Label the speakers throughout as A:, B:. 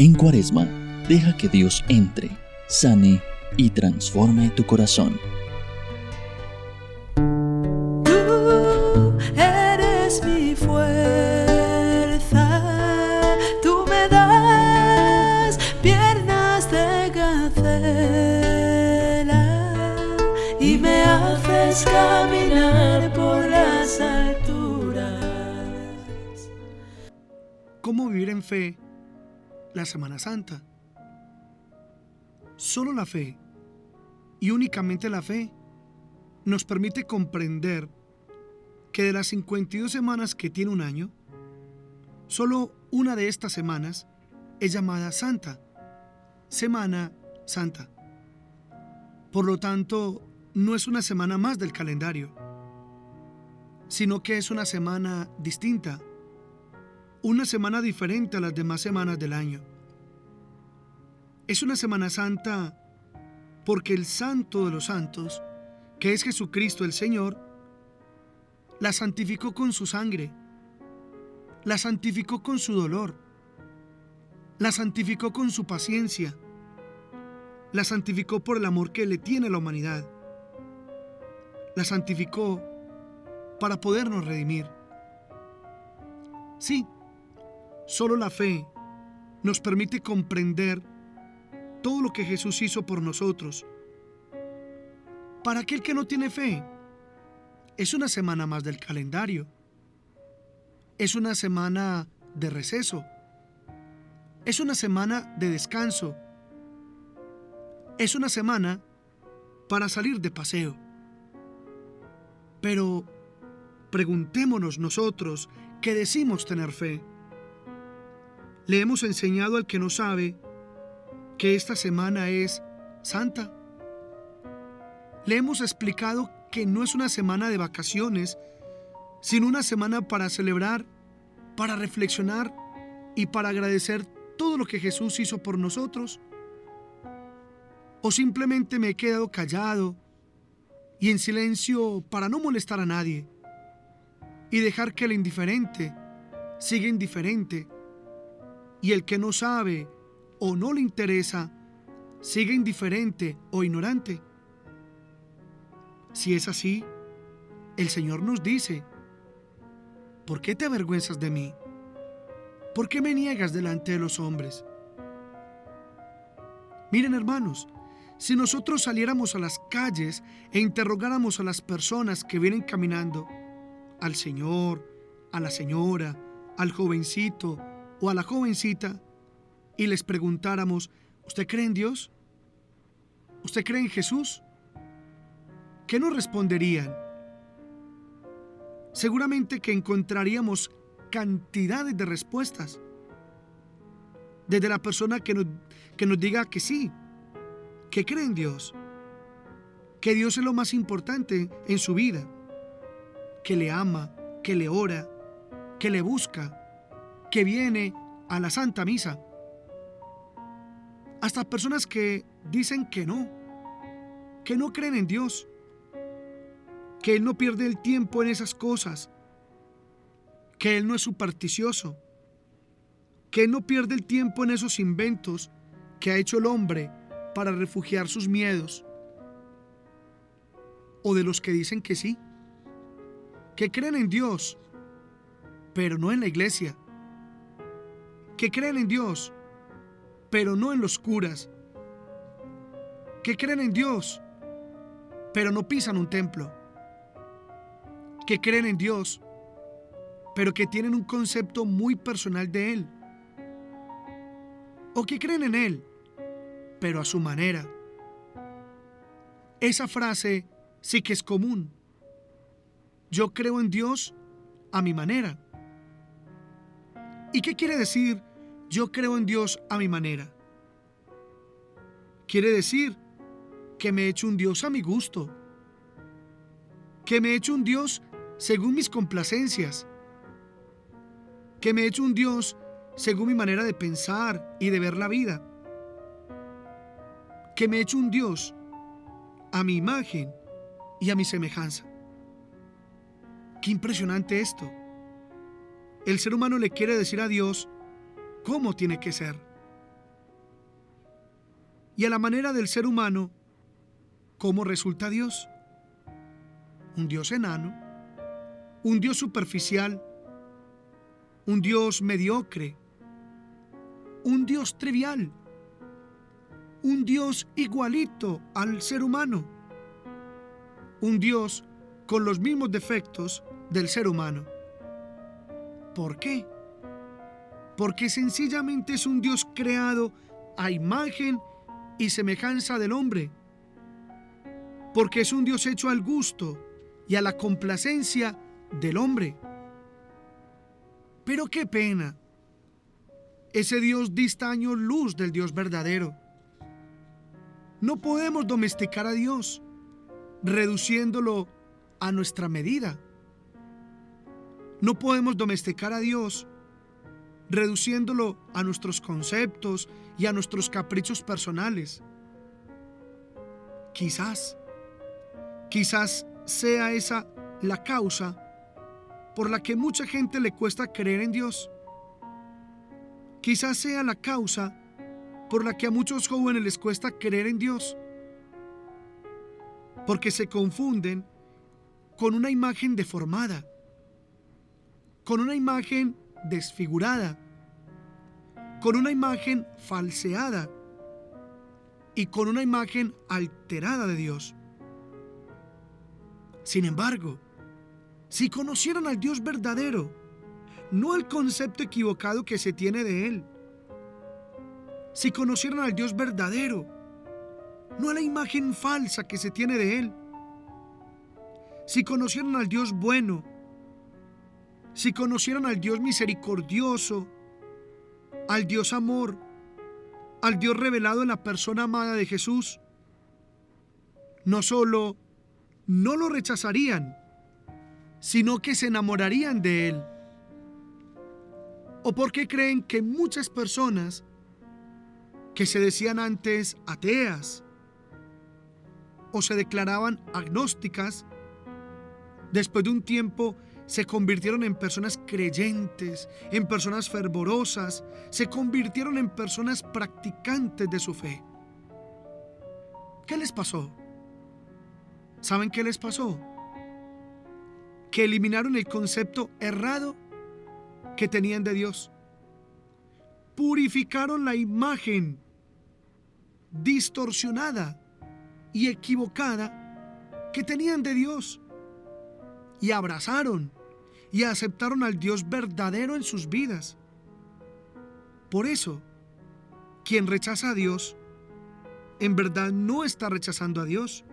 A: En Cuaresma, deja que Dios entre, sane y transforme tu corazón.
B: Tú eres mi fuerza, tú me das piernas de gacela y me haces caminar por las alturas.
C: ¿Cómo vivir en fe la Semana Santa? Solo la fe, y únicamente la fe, nos permite comprender que de las 52 semanas que tiene un año, solo una de estas semanas es llamada Santa, Semana Santa. Por lo tanto, no es una semana más del calendario, sino que es una semana distinta, una semana diferente a las demás semanas del año. Es una Semana Santa porque el Santo de los Santos, que es Jesucristo el Señor, la santificó con su sangre, la santificó con su dolor, la santificó con su paciencia, la santificó por el amor que le tiene a la humanidad, la santificó para podernos redimir. Sí, solo la fe nos permite comprender todo lo que Jesús hizo por nosotros. Para aquel que no tiene fe, es una semana más del calendario. Es una semana de receso. Es una semana de descanso. Es una semana para salir de paseo. Pero preguntémonos nosotros que decimos tener fe. ¿Le hemos enseñado al que no sabe que esta semana es santa? Le hemos explicado que no es una semana de vacaciones, sino una semana para celebrar, para reflexionar y para agradecer todo lo que Jesús hizo por nosotros. ¿O simplemente me he quedado callado y en silencio para no molestar a nadie y dejar que el indiferente siga indiferente y el que no sabe o no le interesa siga indiferente o ignorante? Si es así, el Señor nos dice: ¿por qué te avergüenzas de mí? ¿Por qué me niegas delante de los hombres? Miren, hermanos, si nosotros saliéramos a las calles e interrogáramos a las personas que vienen caminando, al señor, a la señora, al jovencito o a la jovencita, y les preguntáramos: ¿usted cree en Dios? ¿Usted cree en Jesús? ¿Qué nos responderían? Seguramente que encontraríamos cantidades de respuestas. Desde la persona que nos diga que sí, que cree en Dios, que Dios es lo más importante en su vida, que le ama, que le ora, que le busca, que viene a la Santa Misa. Hasta personas que dicen que no creen en Dios, que Él no pierde el tiempo en esas cosas, que Él no es supersticioso, que Él no pierde el tiempo en esos inventos que ha hecho el hombre para refugiar sus miedos. O de los que dicen que sí, que creen en Dios, pero no en la iglesia, que creen en Dios, pero no en los curas, que creen en Dios, pero no pisan un templo, que creen en Dios, pero que tienen un concepto muy personal de Él, o que creen en Él, pero a su manera. Esa frase sí que es común: yo creo en Dios a mi manera. ¿Y qué quiere decir yo creo en Dios a mi manera? Quiere decir que me he hecho un Dios a mi gusto, que me he hecho un Dios según mis complacencias, que me he hecho un Dios según mi manera de pensar y de ver la vida, que me he hecho un Dios a mi imagen y a mi semejanza. Qué impresionante esto. El ser humano le quiere decir a Dios cómo tiene que ser. y a la manera del ser humano, ¿cómo resulta Dios? Un Dios enano, un Dios superficial, un Dios mediocre, un Dios trivial, un Dios igualito al ser humano, un Dios con los mismos defectos del ser humano. ¿Por qué? Porque sencillamente es un Dios creado a imagen y semejanza del hombre, porque es un Dios hecho al gusto y a la complacencia del hombre. Pero qué pena, ese Dios dista años luz del Dios verdadero. No podemos domesticar a Dios, reduciéndolo a nuestra medida. No podemos domesticar a Dios, reduciéndolo a nuestros conceptos y a nuestros caprichos personales. Quizás sea esa la causa por la que mucha gente le cuesta creer en Dios. Quizás sea la causa por la que a muchos jóvenes les cuesta creer en Dios, porque se confunden con una imagen deformada, con una imagen desfigurada, con una imagen falseada y con una imagen alterada de Dios. Sin embargo, si conocieran al Dios verdadero, no el concepto equivocado que se tiene de Él, si conocieran al Dios verdadero, no la imagen falsa que se tiene de Él, si conocieran al Dios bueno, si conocieran al Dios misericordioso, al Dios amor, al Dios revelado en la persona amada de Jesús, no solo no lo rechazarían, sino que se enamorarían de Él. ¿O por qué creen que muchas personas que se decían antes ateas o se declaraban agnósticas, después de un tiempo se convirtieron en personas creyentes, en personas fervorosas, se convirtieron en personas practicantes de su fe? ¿Qué les pasó? ¿Saben qué les pasó? Que eliminaron el concepto errado que tenían de Dios. Purificaron la imagen distorsionada y equivocada que tenían de Dios y abrazaron y aceptaron al Dios verdadero en sus vidas. Por eso, quien rechaza a Dios, en verdad no está rechazando a Dios.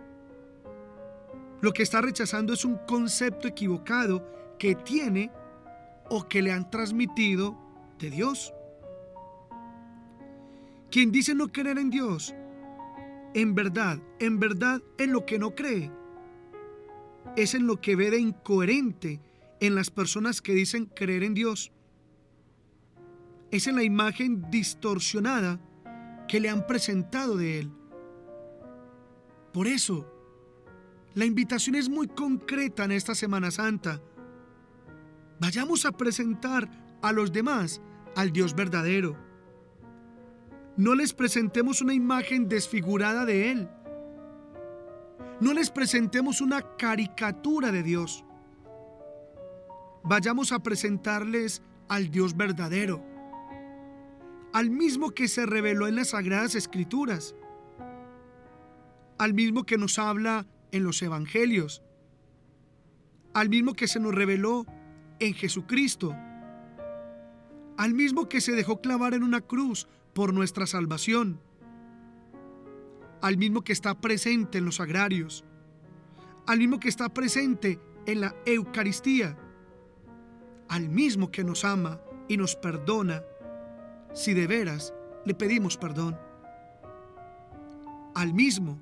C: Lo que está rechazando es un concepto equivocado que tiene o que le han transmitido de Dios. Quien dice no creer en Dios, en verdad, en lo que no cree, es en lo que ve de incoherente en las personas que dicen creer en Dios. Es en la imagen distorsionada que le han presentado de Él. Por eso, la invitación es muy concreta en esta Semana Santa. Vayamos a presentar a los demás al Dios verdadero. No les presentemos una imagen desfigurada de Él. No les presentemos una caricatura de Dios. Vayamos a presentarles al Dios verdadero, al mismo que se reveló en las Sagradas Escrituras, al mismo que nos habla en los Evangelios, al mismo que se nos reveló en Jesucristo, al mismo que se dejó clavar en una cruz por nuestra salvación, al mismo que está presente en los sagrarios, al mismo que está presente en la Eucaristía, al mismo que nos ama y nos perdona si de veras le pedimos perdón, al mismo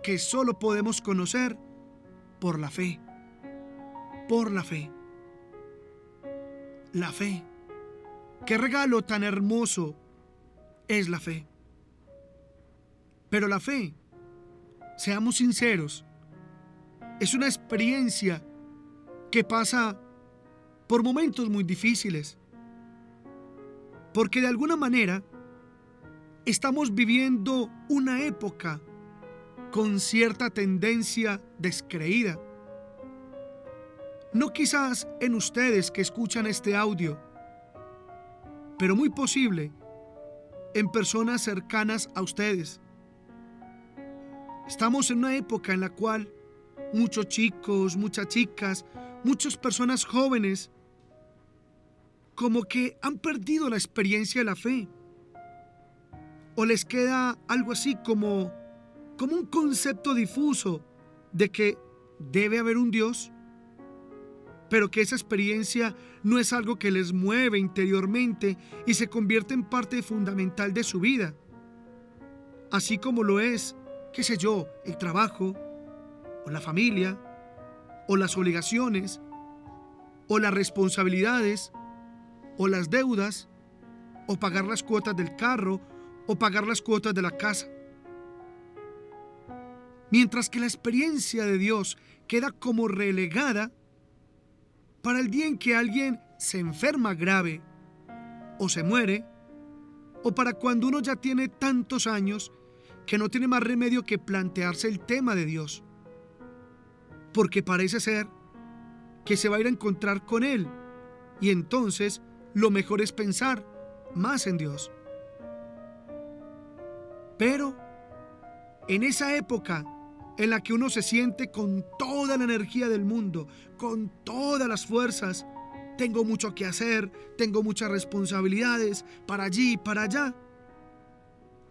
C: que solo podemos conocer por la fe, por la fe. La fe. Qué regalo tan hermoso es la fe. Pero la fe, seamos sinceros, es una experiencia que pasa por momentos muy difíciles, porque de alguna manera estamos viviendo una época con cierta tendencia descreída. No quizás en ustedes que escuchan este audio, pero muy posible en personas cercanas a ustedes. Estamos en una época en la cual muchos chicos, muchas chicas, muchas personas jóvenes como que han perdido la experiencia de la fe. O les queda algo así como un concepto difuso de que debe haber un Dios, pero que esa experiencia no es algo que les mueve interiormente y se convierte en parte fundamental de su vida. Así como lo es, qué sé yo, el trabajo, o la familia, o las obligaciones, o las responsabilidades, o las deudas, o pagar las cuotas del carro, o pagar las cuotas de la casa. Mientras que la experiencia de Dios queda como relegada para el día en que alguien se enferma grave o se muere, o para cuando uno ya tiene tantos años que no tiene más remedio que plantearse el tema de Dios, porque parece ser que se va a ir a encontrar con Él, y entonces lo mejor es pensar más en Dios. Pero en esa época en la que uno se siente con toda la energía del mundo, con todas las fuerzas, tengo mucho que hacer, tengo muchas responsabilidades, para allí y para allá,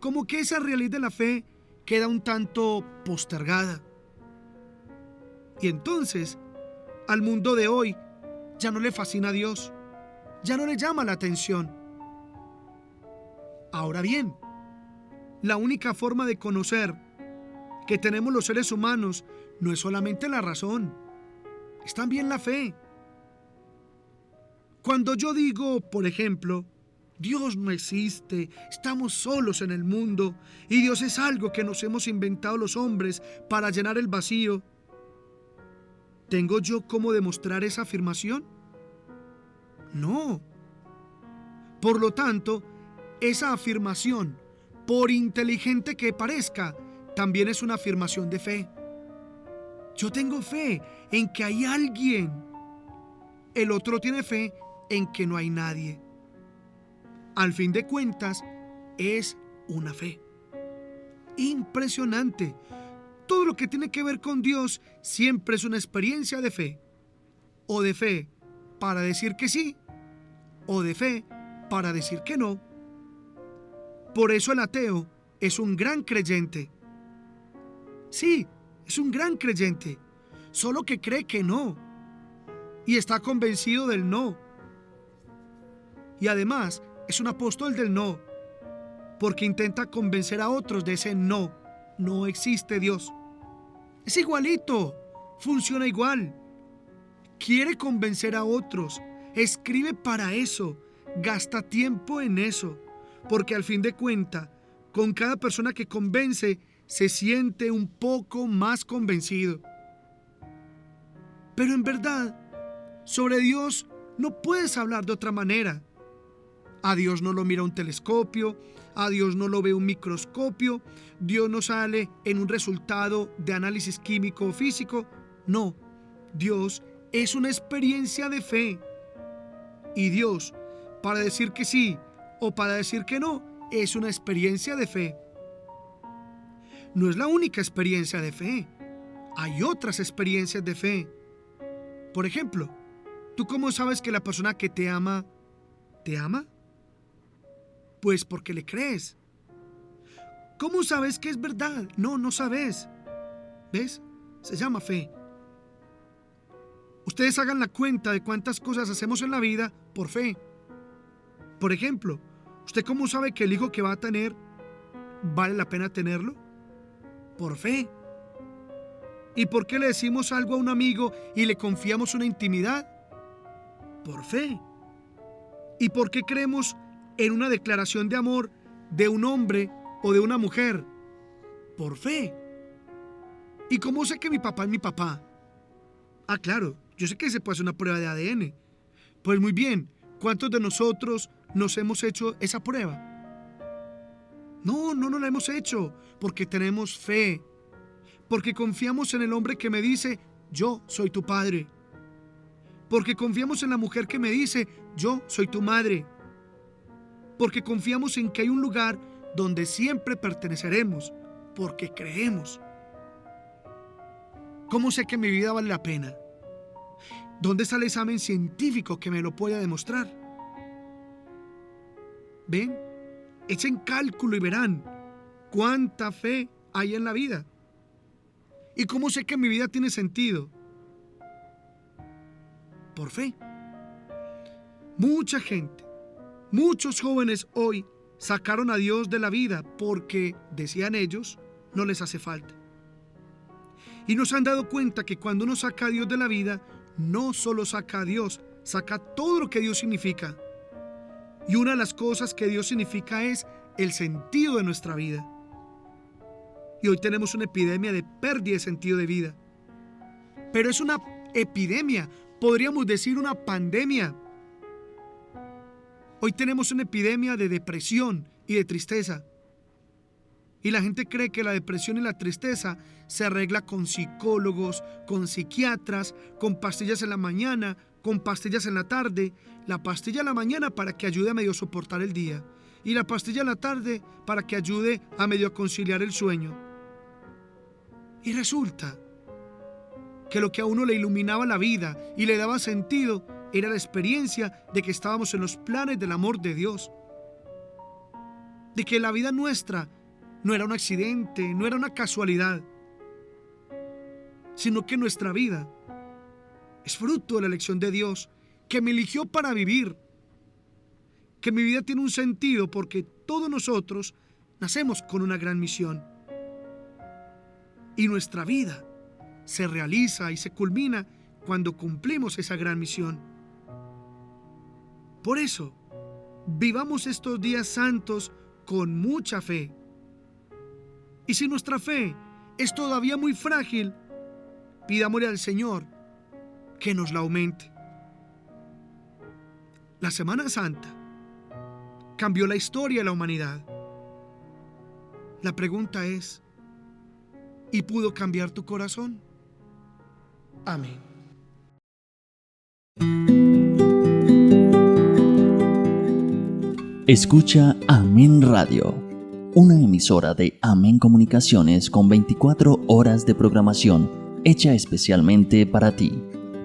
C: como que esa realidad de la fe queda un tanto postergada. Y entonces, al mundo de hoy ya no le fascina a Dios, ya no le llama la atención. Ahora bien, la única forma de conocer que tenemos los seres humanos no es solamente la razón, es también la fe. Cuando yo digo, por ejemplo, Dios no existe, estamos solos en el mundo y Dios es algo que nos hemos inventado los hombres para llenar el vacío, ¿tengo yo cómo demostrar esa afirmación? No. Por lo tanto, esa afirmación, por inteligente que parezca, también es una afirmación de fe. Yo tengo fe en que hay alguien. El otro tiene fe en que no hay nadie. Al fin de cuentas, es una fe. Impresionante. Todo lo que tiene que ver con Dios siempre es una experiencia de fe. O de fe para decir que sí, o de fe para decir que no. Por eso el ateo es un gran creyente. Sí, es un gran creyente, solo que cree que no y está convencido del no. Y además es un apóstol del no, porque intenta convencer a otros de ese no. No existe Dios. Es igualito, funciona igual. Quiere convencer a otros, escribe para eso, gasta tiempo en eso, porque al fin de cuentas, con cada persona que convence, se siente un poco más convencido. Pero en verdad, sobre Dios no puedes hablar de otra manera. A Dios no lo mira un telescopio, a Dios no lo ve un microscopio, Dios no sale en un resultado de análisis químico o físico. No, Dios es una experiencia de fe. Y Dios, para decir que sí o para decir que no, es una experiencia de fe. No es la única experiencia de fe. Hay otras experiencias de fe. Por ejemplo, ¿tú cómo sabes que la persona que te ama, te ama? Pues porque le crees. ¿Cómo sabes que es verdad? No sabes. ¿Ves? Se llama fe. Ustedes hagan la cuenta de cuántas cosas hacemos en la vida por fe. Por ejemplo, ¿usted cómo sabe que el hijo que va a tener vale la pena tenerlo? Por fe. ¿Y por qué le decimos algo a un amigo y le confiamos una intimidad? Por fe. ¿Y por qué creemos en una declaración de amor de un hombre o de una mujer? Por fe. ¿Y cómo sé que mi papá es mi papá? Ah, claro, yo sé que se puede hacer una prueba de ADN. Pues muy bien, ¿cuántos de nosotros nos hemos hecho esa prueba? No lo hemos hecho porque tenemos fe, porque confiamos en el hombre que me dice, yo soy tu padre, porque confiamos en la mujer que me dice, yo soy tu madre, porque confiamos en que hay un lugar donde siempre perteneceremos, porque creemos. ¿Cómo sé que mi vida vale la pena? ¿Dónde está el examen científico que me lo pueda demostrar? ¿Ven? Echen cálculo y verán cuánta fe hay en la vida. ¿Y cómo sé que mi vida tiene sentido? Por fe. Mucha gente, muchos jóvenes hoy sacaron a Dios de la vida porque, decían ellos, no les hace falta. Y nos han dado cuenta que cuando uno saca a Dios de la vida, no solo saca a Dios, saca todo lo que Dios significa. Y una de las cosas que Dios significa es el sentido de nuestra vida. Y hoy tenemos una epidemia de pérdida de sentido de vida. Pero es una epidemia, podríamos decir una pandemia. Hoy tenemos una epidemia de depresión y de tristeza. Y la gente cree que la depresión y la tristeza se arregla con psicólogos, con psiquiatras, con pastillas en la mañana, con pastillas en la tarde. La pastilla en la mañana para que ayude a medio soportar el día. Y la pastilla en la tarde para que ayude a medio conciliar el sueño. Y resulta que lo que a uno le iluminaba la vida y le daba sentido era la experiencia de que estábamos en los planes del amor de Dios. De que la vida nuestra no era un accidente, no era una casualidad, sino que nuestra vida es fruto de la elección de Dios, que me eligió para vivir, que mi vida tiene un sentido porque todos nosotros nacemos con una gran misión. Y nuestra vida se realiza y se culmina cuando cumplimos esa gran misión. Por eso, vivamos estos días santos con mucha fe. Y si nuestra fe es todavía muy frágil, pidámosle al Señor que nos la aumente. La Semana Santa cambió la historia de la humanidad. La pregunta es, ¿y pudo cambiar tu corazón? Amén.
A: Escucha Amén Radio, una emisora de Amén Comunicaciones con 24 horas de programación hecha especialmente para ti.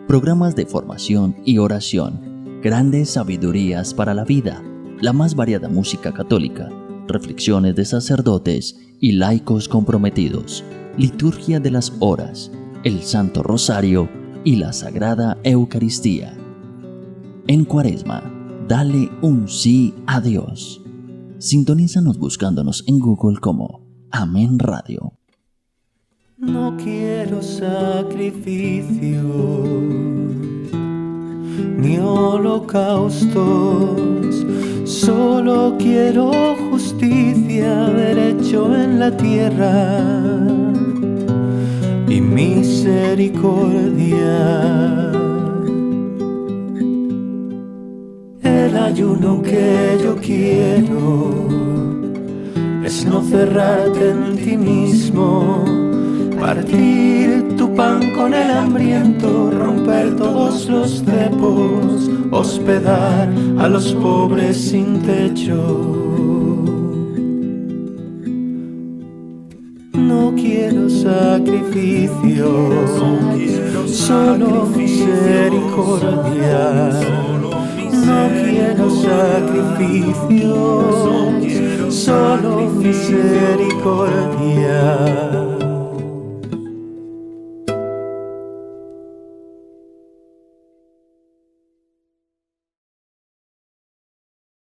A: Programas de formación y oración, grandes sabidurías para la vida, la más variada música católica, reflexiones de sacerdotes y laicos comprometidos, liturgia de las horas, el Santo Rosario y la Sagrada Eucaristía. En Cuaresma, dale un sí a Dios. Sintonízanos buscándonos en Google como Amén Radio.
B: No quiero sacrificios ni holocaustos, solo quiero justicia, derecho en la tierra y misericordia. El ayuno que yo quiero es no cerrarte en ti mismo, partir tu pan con el hambriento, romper todos los cepos, hospedar a los pobres sin techo. No quiero sacrificios, solo misericordia. No quiero sacrificios, solo misericordia.